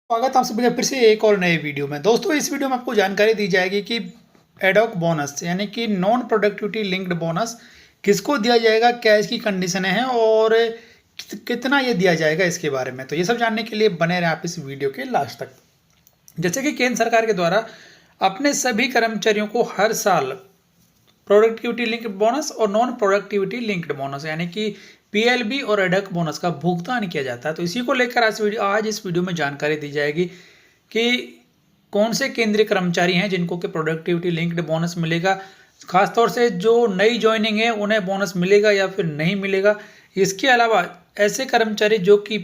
स्वागत है आप सभी का फिर से एक और नए वीडियो में। दोस्तों, इस वीडियो में आपको जानकारी दी जाएगी कि एडॉक बोनस यानी कि नॉन प्रोडक्टिविटी लिंक्ड बोनस किसको दिया जाएगा, क्या इसकी कंडीशनें हैं और कितना ये दिया जाएगा इसके बारे में। तो ये सब जानने के लिए बने रहे आप इस वीडियो के लास्ट तक। जैसे कि केंद्र सरकार के द्वारा अपने सभी कर्मचारियों को हर साल प्रोडक्टिविटी लिंक्ड बोनस और नॉन प्रोडक्टिविटी लिंक्ड बोनस यानी कि पीएलबी और एडक बोनस का भुगतान किया जाता है। तो इसी को लेकर आज इस वीडियो में जानकारी दी जाएगी कि कौन से केंद्रीय कर्मचारी हैं जिनको कि प्रोडक्टिविटी लिंक्ड बोनस मिलेगा। खासतौर से जो नई ज्वाइनिंग है उन्हें बोनस मिलेगा या फिर नहीं मिलेगा। इसके अलावा ऐसे कर्मचारी जो कि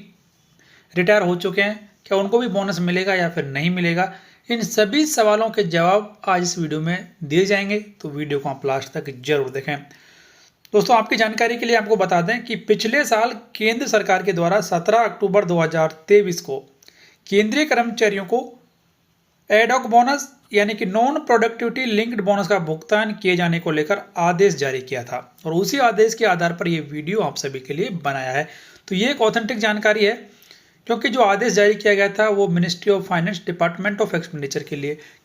रिटायर हो चुके हैं, क्या उनको भी बोनस मिलेगा या फिर नहीं मिलेगा। इन सभी सवालों के जवाब आज इस वीडियो में दिए जाएंगे, तो वीडियो को आप लास्ट तक जरूर देखें। दोस्तों, आपकी जानकारी के लिए आपको बता दें कि पिछले साल केंद्र सरकार के द्वारा 17 अक्टूबर 2023 को केंद्रीय कर्मचारियों को एडॉक बोनस यानी कि नॉन प्रोडक्टिविटी लिंक्ड बोनस का भुगतान किए जाने को लेकर आदेश जारी किया था और उसी आदेश के आधार पर यह वीडियो आप सभी के लिए बनाया है। तो ये एक ऑथेंटिक जानकारी है, क्योंकि जो आदेश जारी किया गया था वो ministry of finance department of expenditure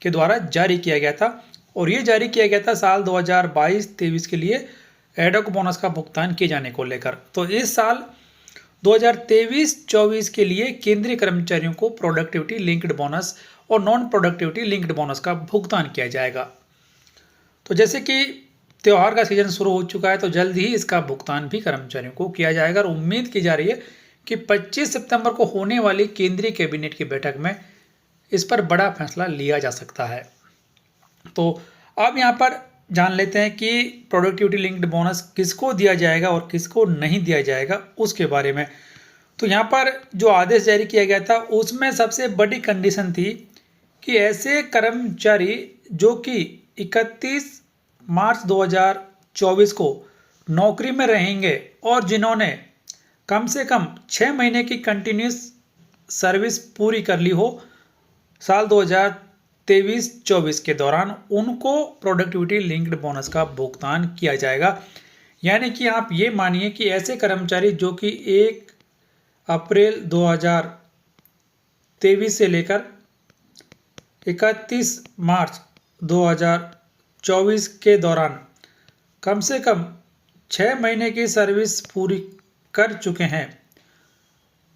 के द्वारा जारी किया गया था और ये जारी किया गया था साल 2022-23 के लिए एडॉक बोनस का भुगतान किए जाने को लेकर। तो इस साल 2023-24 के लिए केंद्रीय कर्मचारियों को प्रोडक्टिविटी लिंक्ड बोनस और नॉन प्रोडक्टिविटी लिंक्ड बोनस का भुगतान किया जाएगा। तो जैसे कि त्यौहार का सीजन शुरू हो चुका है, तो जल्द ही इसका भुगतान भी कर्मचारियों को किया जाएगा और उम्मीद की जा रही है कि 25 सितंबर को होने वाली केंद्रीय कैबिनेट की बैठक में इस पर बड़ा फैसला लिया जा सकता है। तो अब यहाँ पर जान लेते हैं कि प्रोडक्टिविटी लिंक्ड बोनस किसको दिया जाएगा और किसको नहीं दिया जाएगा उसके बारे में। तो यहाँ पर जो आदेश जारी किया गया था उसमें सबसे बड़ी कंडीशन थी कि ऐसे कर्मचारी जो कि 31 मार्च 2024 को नौकरी में रहेंगे और जिन्होंने कम से कम 6 महीने की कंटिन्यूस सर्विस पूरी कर ली हो साल 2023-24 के दौरान, उनको प्रोडक्टिविटी लिंक्ड बोनस का भुगतान किया जाएगा। यानी कि आप ये मानिए कि ऐसे कर्मचारी जो कि 1 अप्रैल 2023 से लेकर 31 मार्च 2024 के दौरान कम से कम 6 महीने की सर्विस पूरी कर चुके हैं,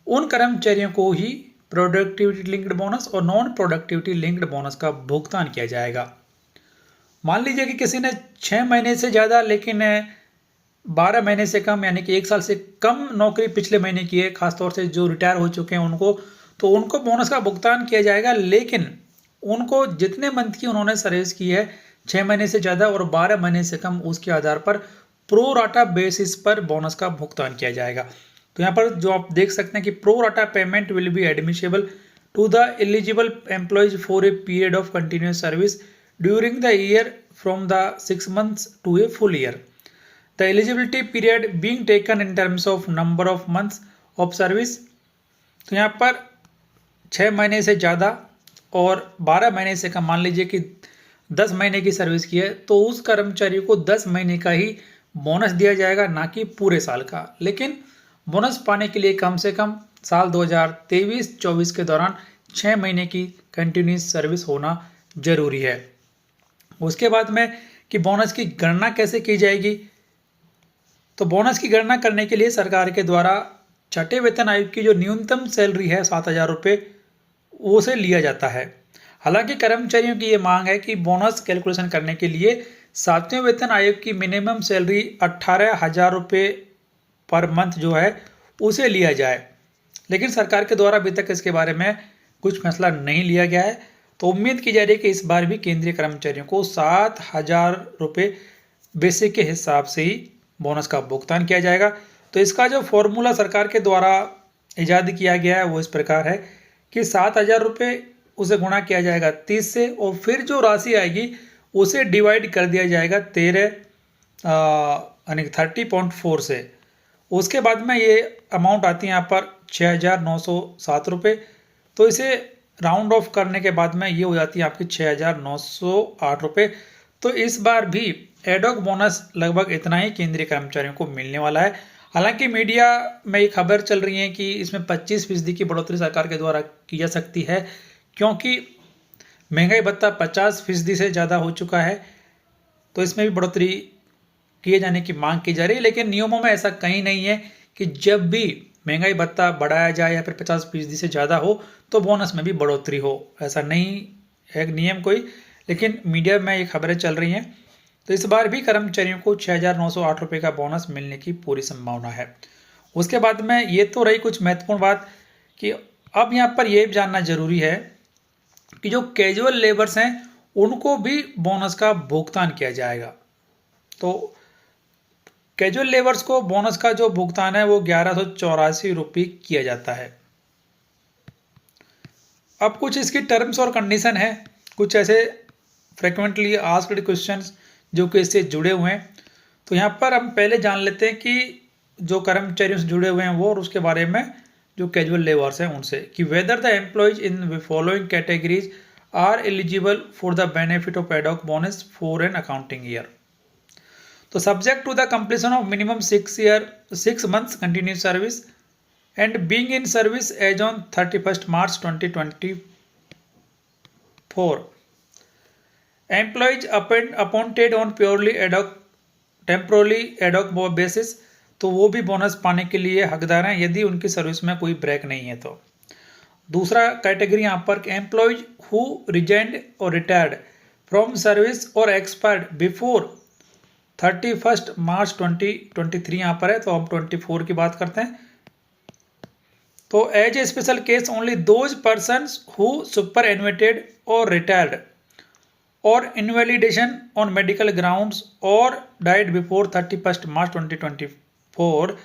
उन कर्मचारियों को ही प्रोडक्टिविटी लिंक्ड बोनस और नॉन प्रोडक्टिविटी लिंक्ड बोनस का भुगतान किया जाएगा। मान लीजिए कि किसी ने 6 महीने से ज़्यादा लेकिन 12 महीने से कम यानी कि 1 साल से कम नौकरी पिछले महीने की है, खासतौर से जो रिटायर हो चुके हैं उनको बोनस का भुगतान किया जाएगा। लेकिन उनको जितने मंथ की उन्होंने सर्विस की है 6 महीने से ज़्यादा और 12 महीने से कम, उसके आधार पर प्रो राटा बेसिस पर बोनस का भुगतान किया जाएगा। तो यहाँ पर जो आप देख सकते हैं कि pro rata payment will be admissible to the eligible employees for a period of continuous service during the year from the 6 months to a full year, the eligibility period being taken in terms of number of months of service. तो यहाँ पर 6 महीने से ज़्यादा और 12 महीने से कम, मान लीजिए कि 10 महीने की सर्विस की है तो उस कर्मचारी को 10 महीने का ही बोनस दिया जाएगा, ना कि पूरे साल का। लेकिन बोनस पाने के लिए कम से कम साल 2023-24 के दौरान 6 महीने की कंटिन्यूस सर्विस होना जरूरी है। उसके बाद में कि बोनस की गणना कैसे की जाएगी, तो बोनस की गणना करने के लिए सरकार के द्वारा छठे वेतन आयोग की जो न्यूनतम सैलरी है 7,000 रुपये, उसे लिया जाता है। हालांकि कर्मचारियों की ये मांग है कि बोनस कैलकुलेशन करने के लिए 7वें वेतन आयोग की मिनिमम सैलरी 18,000 रुपये पर मंथ जो है उसे लिया जाए, लेकिन सरकार के द्वारा अभी तक इसके बारे में कुछ फैसला नहीं लिया गया है। तो उम्मीद की जा रही है कि इस बार भी केंद्रीय कर्मचारियों को 7,000 रुपये बेसिक के हिसाब से ही बोनस का भुगतान किया जाएगा। तो इसका जो फॉर्मूला सरकार के द्वारा ईजाद किया गया है वो इस प्रकार है कि 7,000 रुपये उसे गुणा किया जाएगा 30 से और फिर जो राशि आएगी उसे डिवाइड कर दिया जाएगा 30.4 से। उसके बाद में ये अमाउंट आती है यहाँ पर 6,907 रुपये। तो इसे राउंड ऑफ करने के बाद में ये हो जाती है आपकी 6,908 रुपये। तो इस बार भी एडॉक बोनस लगभग इतना ही केंद्रीय कर्मचारियों को मिलने वाला है। हालांकि मीडिया में ये खबर चल रही है कि इसमें 25% की बढ़ोतरी सरकार के द्वारा की जा सकती है, क्योंकि महंगाई भत्ता 50% से ज़्यादा हो चुका है, तो इसमें भी बढ़ोतरी किए जाने की मांग की जा रही है। लेकिन नियमों में ऐसा कहीं नहीं है कि जब भी महंगाई भत्ता बढ़ाया जाए या फिर 50% से ज़्यादा हो तो बोनस में भी बढ़ोतरी हो, ऐसा नहीं है नियम कोई। लेकिन मीडिया में ये खबरें चल रही हैं, तो इस बार भी कर्मचारियों को 6,908 रुपये का बोनस मिलने की पूरी संभावना है। उसके बाद में ये तो रही कुछ महत्वपूर्ण बात कि अब यहाँ पर यह जानना जरूरी है कि जो कैजुअल लेबर्स हैं उनको भी बोनस का भुगतान किया जाएगा। तो कैजुअल लेबर्स को बोनस का जो भुगतान है वो 1184 रुपये किया जाता है। अब कुछ इसकी टर्म्स और कंडीशन है, कुछ ऐसे फ्रिक्वेंटली आस्क्ड क्वेश्चंस जो कि इससे जुड़े हुए हैं। तो यहाँ पर हम पहले जान लेते हैं कि जो कर्मचारियों से जुड़े हुए हैं वो, और उसके बारे में जो कैजुअल लेबर्स हैं उनसे, कि whether the employees in following categories are eligible for the benefit of ad hoc bonus for an accounting year. तो subject to the completion of minimum 6 months continuous service and being in service as on 31 March 2024, employees appointed on purely ad hoc temporarily ad hoc basis, तो वो भी bonus पाने के लिए हकदार हैं यदि उनकी सर्विस में कोई ब्रेक नहीं है। तो दूसरा कैटेगरी यहाँ पर एम्प्लॉयज हु रिजाइंड और रिटायर्ड फ्रॉम सर्विस और एक्सपायर्ड बिफोर 31 March 2023 यहाँ पर है, तो हम 24 की बात करते हैं। तो as a special case only those persons who superannuated और रिटायर्ड और इनवैलिडेशन ऑन मेडिकल ग्राउंड्स और died before 31 March 2024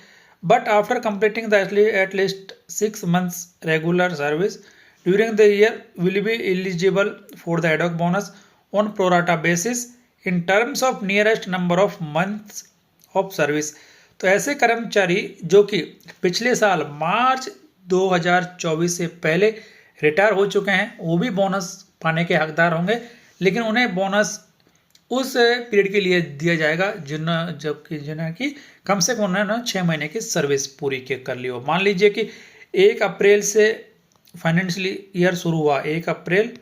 but after completing the at least 6 months regular service during the year will be eligible for the ad hoc bonus on pro rata basis in terms of nearest number of months of service। तो ऐसे कर्मचारी जो कि पिछले साल मार्च 2024 से पहले retire हो चुके हैं वो भी बोनस पाने के हकदार होंगे, लेकिन उन्हें बोनस उस पीरियड के लिए दिया जाएगा जिन्हें कि कम से कम उन्होंने 6 महीने की सर्विस पूरी कर ली हो। मान लीजिए कि 1 अप्रैल से फाइनेंशियल ईयर शुरू हुआ, 1 अप्रैल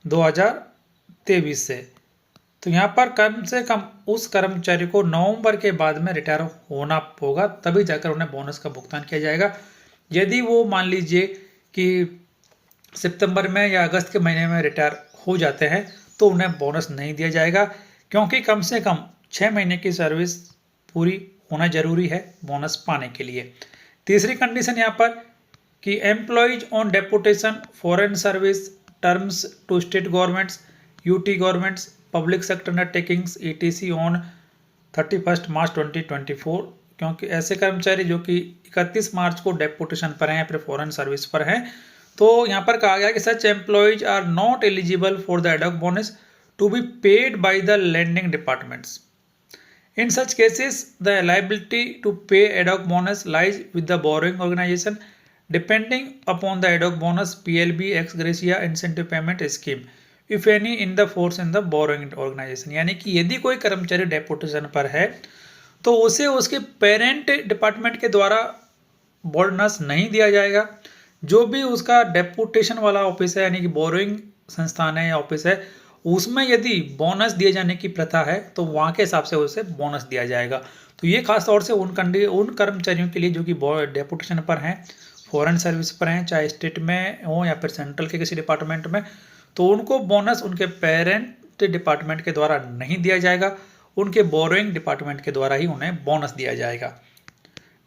2023 से, तो यहाँ पर कम से कम उस कर्मचारी को नवंबर के बाद में रिटायर होना होगा, तभी जाकर उन्हें बोनस का भुगतान किया जाएगा। यदि वो मान लीजिए कि सितंबर में या अगस्त के महीने में रिटायर हो जाते हैं तो उन्हें बोनस नहीं दिया जाएगा, क्योंकि कम से कम 6 महीने की सर्विस पूरी होना जरूरी है बोनस पाने के लिए। तीसरी कंडीशन यहाँ पर कि employees on deputation foreign service terms to state governments, UT governments, public sector undertakings ETC on 31 March 2024, क्योंकि ऐसे कर्मचारी जो कि 31 मार्च को डेपुटेशन पर हैं या फिर फॉरेन सर्विस पर हैं, तो यहाँ पर कहा गया कि such employees are not eligible for the ad hoc bonus to be paid by the lending departments. In such cases the liability to pay ad hoc bonus lies with the borrowing organisation depending upon the ad hoc bonus PLB ex gratia incentive payment scheme if any in the force in the borrowing organisation. यानी कि यदि कोई कर्मचारी deputation पर है तो उसे उसके पेरेंट डिपार्टमेंट के द्वारा बोनस नहीं दिया जाएगा। जो भी उसका डेपुटेशन वाला ऑफिस है यानी कि बोरोइंग संस्थान है या ऑफिस है, उसमें यदि बोनस दिए जाने की प्रथा है तो वहाँ के हिसाब से उसे बोनस दिया जाएगा। तो ये खास तौर से उन कर्मचारियों के लिए जो कि डेपुटेशन पर हैं, फॉरेन सर्विस पर हैं, चाहे स्टेट में हो या फिर सेंट्रल के किसी डिपार्टमेंट में, तो उनको बोनस उनके पेरेंट डिपार्टमेंट के द्वारा नहीं दिया जाएगा, उनके बोरोइंग डिपार्टमेंट के द्वारा ही उन्हें बोनस दिया जाएगा।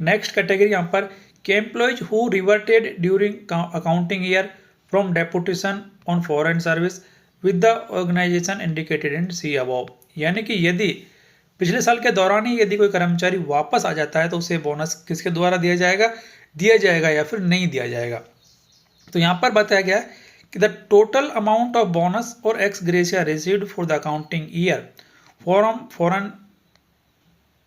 नेक्स्ट कैटेगरी यहाँ पर कि employees who reverted during accounting year from deputation on foreign service with the organisation indicated in C above. यानी कि यदि पिछले साल के दौरान ही यदि कोई कर्मचारी वापस आ जाता है तो उसे बोनस किसके द्वारा दिया जाएगा या फिर नहीं दिया जाएगा। तो यहाँ पर बताया गया है कि the total amount of bonus और ex gratia received for the accounting year from foreign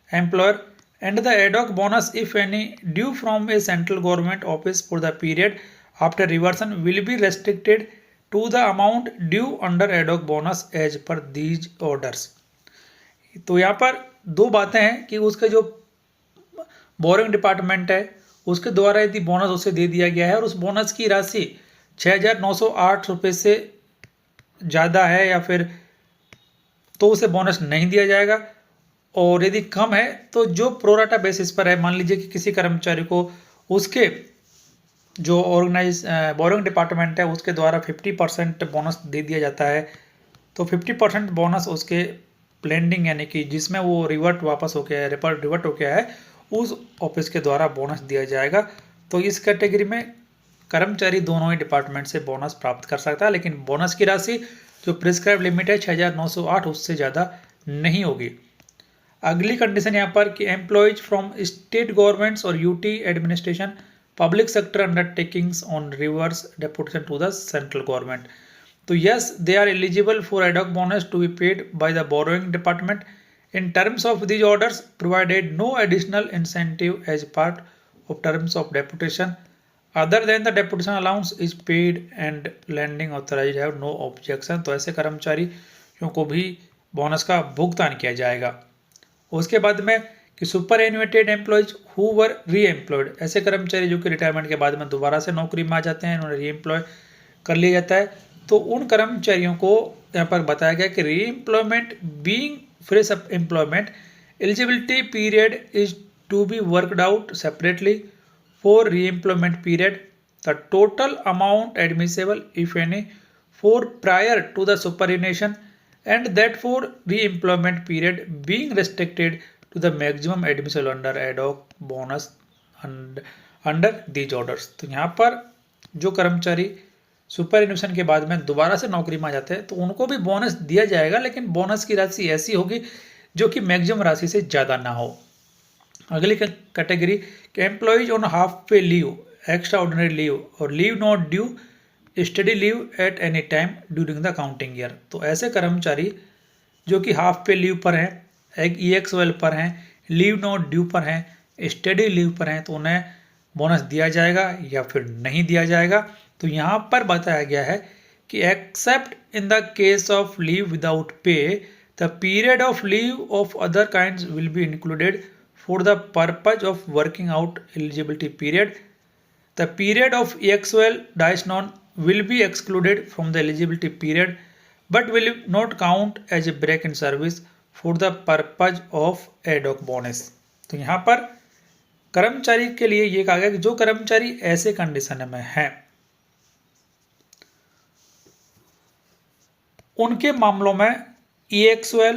employer and the ad hoc bonus if any due from a central government office for the period after reversion will be restricted to the amount due under ad hoc bonus as per these orders। तो यहाँ पर दो बातें हैं कि उसके जो boring department है उसके द्वारा यदि बोनस उसे दे दिया गया है और उस बोनस की राशि 6,908 रुपये से ज़्यादा है या फिर तो उसे बोनस नहीं दिया जाएगा। और यदि कम है तो जो प्रोराटा बेसिस पर है, मान लीजिए कि किसी कर्मचारी को उसके जो ऑर्गेनाइज बोरिंग डिपार्टमेंट है उसके द्वारा 50% बोनस दे दिया जाता है, तो 50% बोनस उसके प्लेंडिंग यानी कि जिसमें वो वापस हो गया है, रिवर्ट हो गया है, उस ऑफिस के द्वारा बोनस दिया जाएगा। तो इस कैटेगरी में कर्मचारी दोनों ही डिपार्टमेंट से बोनस प्राप्त कर सकता है, लेकिन बोनस की राशि जो प्रिस्क्राइब लिमिट है 6,908 उससे ज़्यादा नहीं होगी। अगली कंडीशन यहाँ पर कि एम्प्लॉयज फ्रॉम स्टेट गवर्नमेंट्स और UT administration public sector undertakings on reverse deputation to the central government. तो yes, they are eligible for ad hoc bonus to be paid by the borrowing department in terms of these orders provided no additional incentive as part of terms of deputation other than the deputation allowance is paid and lending authorized have no objection। तो ऐसे कर्मचारियों को भी bonus का भुगतान किया जाएगा। उसके बाद में कि सुपर एनुएटेड एम्प्लॉयज हु वर री एम्प्लॉयड, ऐसे कर्मचारी जो कि रिटायरमेंट के बाद में दोबारा से नौकरी में आ जाते हैं, उन्हें री एम्प्लॉय कर लिया जाता है। तो उन कर्मचारियों को यहाँ पर बताया गया कि री employment being fresh employment eligibility period is to be worked out separately for re-employment period. The total amount admissible if any for prior to the superannuation and that for re-employment period being restricted to the maximum admissible under ad hoc bonus under these orders। तो यहाँ पर जो कर्मचारी सुपरएन्यूएशन के बाद में दोबारा से नौकरी में आ जाते हैं तो उनको भी बोनस दिया जाएगा, लेकिन बोनस की राशि ऐसी होगी जो कि मैक्सिमम राशि से ज़्यादा ना हो। अगली कैटेगरी कि एम्प्लॉयज ऑन हाफ पे लीव, एक्स्ट्रा ऑर्डिनरी लीव और leave not due study leave at any time during the counting year. तो ऐसे कर्मचारी जो कि हाफ पे लीव पर हैं, एक EXOL पर हैं, लीव नॉट ड्यू पर हैं, स्टडी लीव पर हैं, तो उन्हें बोनस दिया जाएगा या फिर नहीं दिया जाएगा। तो यहाँ पर बताया गया है कि except in the case of leave without pay the period of leave of other kinds will be included for the purpose of working out eligibility period. The period of EXOL dies non will be excluded from the eligibility period but will not count as a break in service for the purpose of ad hoc bonus. तो यहाँ पर कर्मचारी के लिए ये कहा गया कि जो कर्मचारी ऐसे कंडीशन में है उनके मामलों में EXOL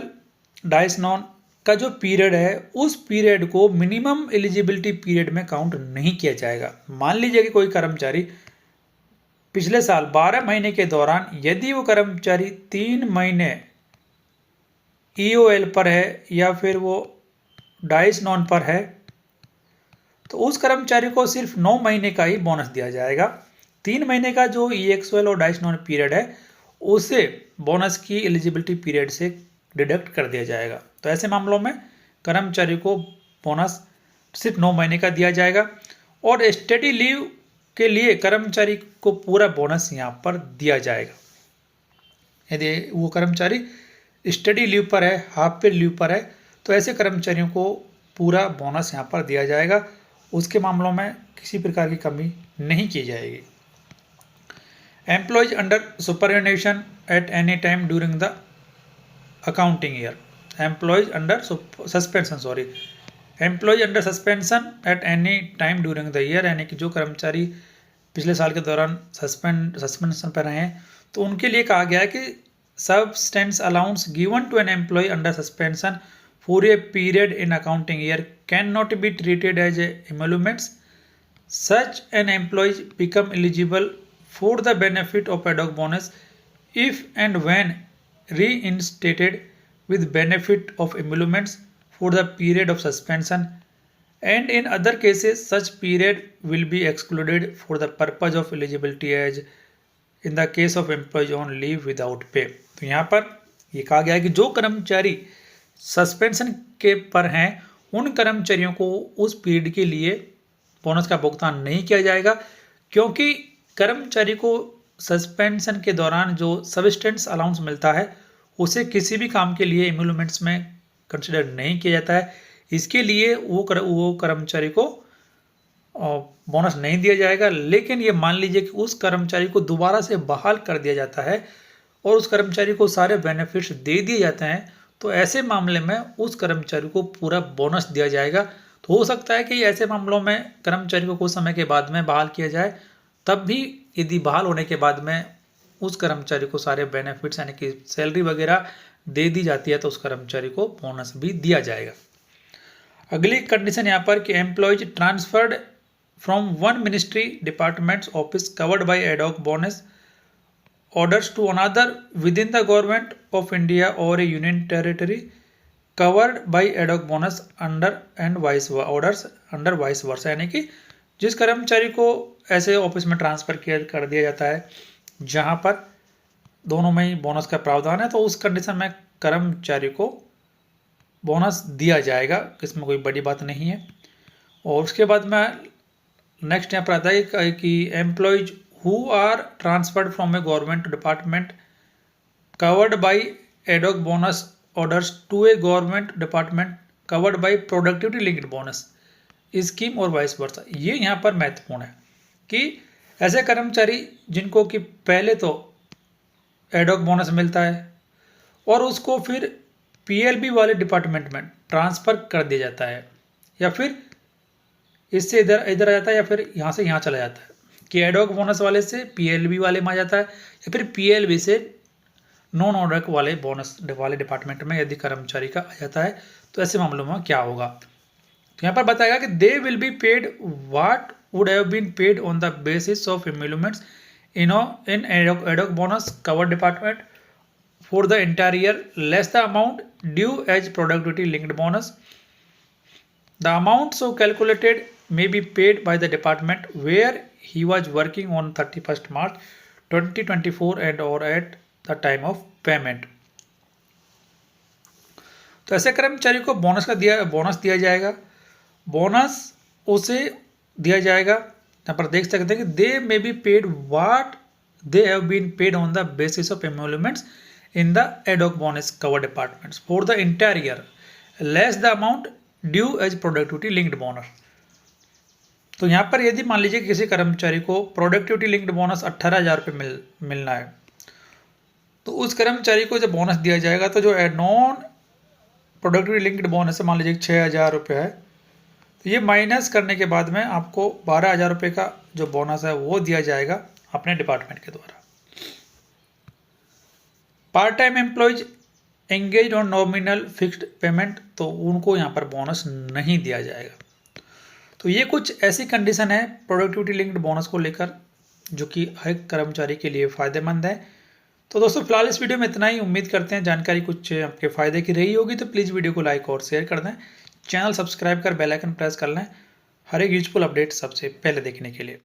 डाइसनॉन का जो पीरियड है उस पीरियड को मिनिमम एलिजिबिलिटी पीरियड में काउंट नहीं किया जाएगा। मान लीजिए कि कोई कर्मचारी पिछले साल 12 महीने के दौरान यदि वो कर्मचारी 3 महीने EOL पर है या फिर वो डाइसनॉन पर है तो उस कर्मचारी को सिर्फ 9 महीने का ही बोनस दिया जाएगा। 3 महीने का जो EXOL और डाइसनॉन पीरियड है उसे बोनस की एलिजिबिलिटी पीरियड से डिडक्ट कर दिया जाएगा। तो ऐसे मामलों में कर्मचारी को बोनस सिर्फ 9 महीने का दिया जाएगा और स्टडी लीव के लिए कर्मचारी को पूरा बोनस यहाँ पर दिया जाएगा। यदि वो कर्मचारी स्टडी लीव पर है, हाफ पे लीव पर है, तो ऐसे कर्मचारियों को पूरा बोनस यहाँ पर दिया जाएगा। उसके मामलों में किसी प्रकार की कमी नहीं की जाएगी। Employees under superannuation at any time during the accounting year. Employees under suspension at any time during the year, यानी कि जो कर्मचारी पिछले साल के दौरान सस्पेंशन पर रहे हैं तो उनके लिए कहा गया है कि subsistence allowance given to an employee under suspension for a period in accounting year cannot be treated as emoluments. Such an employee become eligible for the benefit of ad hoc bonus if and when reinstated with benefit of emoluments for the period of suspension, and in other cases such period will be excluded for the purpose of eligibility as in the case of employees on leave without pay। तो यहाँ पर ये कहा गया है कि जो कर्मचारी सस्पेंशन के पर हैं उन कर्मचारियों को उस पीरियड के लिए बोनस का भुगतान नहीं किया जाएगा, क्योंकि कर्मचारी को सस्पेंशन के दौरान जो सबसिस्टेंस अलाउंस मिलता है उसे किसी भी काम के लिए एम्यूलमेंट्स में कंसिडर नहीं किया जाता है। इसके लिए वो कर्मचारी को बोनस नहीं दिया जाएगा। लेकिन ये मान लीजिए कि उस कर्मचारी को दोबारा से बहाल कर दिया जाता है और उस कर्मचारी को सारे बेनिफिट्स दे दिए जाते हैं, तो ऐसे मामले में उस कर्मचारी को पूरा बोनस दिया जाएगा। तो हो सकता है कि ऐसे मामलों में कर्मचारी को कुछ समय के बाद में बहाल किया जाए, तब भी यदि बहाल होने के बाद में उस कर्मचारी को सारे बेनिफिट्स यानी कि सैलरी वगैरह दे दी जाती है, तो उस कर्मचारी को बोनस भी दिया जाएगा। अगली कंडीशन यहाँ पर कि employees transferred from one ministry departments office covered by ad hoc bonus orders to another within the government of India or a union territory covered by ad hoc bonus under and vice orders under vice versa, यानी कि जिस कर्मचारी को ऐसे office में transfer कर दिया जाता है जहां पर दोनों में ही बोनस का प्रावधान है, तो उस कंडीशन में कर्मचारी को बोनस दिया जाएगा, इसमें कोई बड़ी बात नहीं है। और उसके बाद में नेक्स्ट यहाँ पर आता है कि employees who are transferred from a government department covered by ad hoc bonus orders to a government department covered by productivity linked bonus scheme और वाइस वर्सा। ये यहाँ पर महत्वपूर्ण है कि ऐसे कर्मचारी जिनको कि पहले तो एड हॉक बोनस मिलता है और उसको फिर पीएलबी वाले डिपार्टमेंट में ट्रांसफ़र कर दिया जाता है, या फिर इससे इधर आ जाता है, या फिर यहाँ से यहाँ चला जाता है कि एड हॉक बोनस वाले से पीएलबी वाले में आ जाता है, या फिर पीएलबी से नॉन एड हॉक वाले बोनस वाले डिपार्टमेंट में यदि कर्मचारी का आ जाता है, तो ऐसे मामलों में क्या होगा। तो यहाँ पर बताएगा कि they will be paid what would have been paid on the basis of emoluments in ad hoc bonus cover department for the entire year less the amount due as productivity linked bonus. The amount so calculated may be paid by the department where he was working on 31st March 2024 and or at the time of payment। तो ऐसे कर्मचारी को bonus दिया जाएगा। Bonus उसे दिया जाएगा, यहाँ पर देख सकते हैं कि they may be paid what they have been paid on the basis of emoluments in the ad hoc bonus cover departments for the entire year less the amount due as productivity linked bonus. तो यहाँ पर यदि मान लीजिए किसी कर्मचारी को productivity linked bonus 18,000 रुपये मिलना है, तो उस कर्मचारी को जब बोनस दिया जाएगा तो जो नॉन प्रोडक्टिविटी लिंक्ड बोनस है मान लीजिए 6,000 रुपये है, तो ये माइनस करने के बाद में आपको 12,000 रुपये का जो बोनस है वो दिया जाएगा अपने डिपार्टमेंट के द्वारा। Part time employees engage on nominal fixed payment, तो उनको यहाँ पर बोनस नहीं दिया जाएगा। तो ये कुछ ऐसी कंडीशन है प्रोडक्टिविटी लिंक्ड बोनस को लेकर जो कि हर कर्मचारी के लिए फ़ायदेमंद है। तो दोस्तों फिलहाल इस वीडियो में इतना ही। उम्मीद करते हैं जानकारी कुछ आपके फ़ायदे की रही होगी, तो प्लीज़ वीडियो को लाइक और शेयर कर दें, चैनल सब्सक्राइब कर बेल आइकन प्रेस कर लें हर एक यूजफुल अपडेट सबसे पहले देखने के लिए।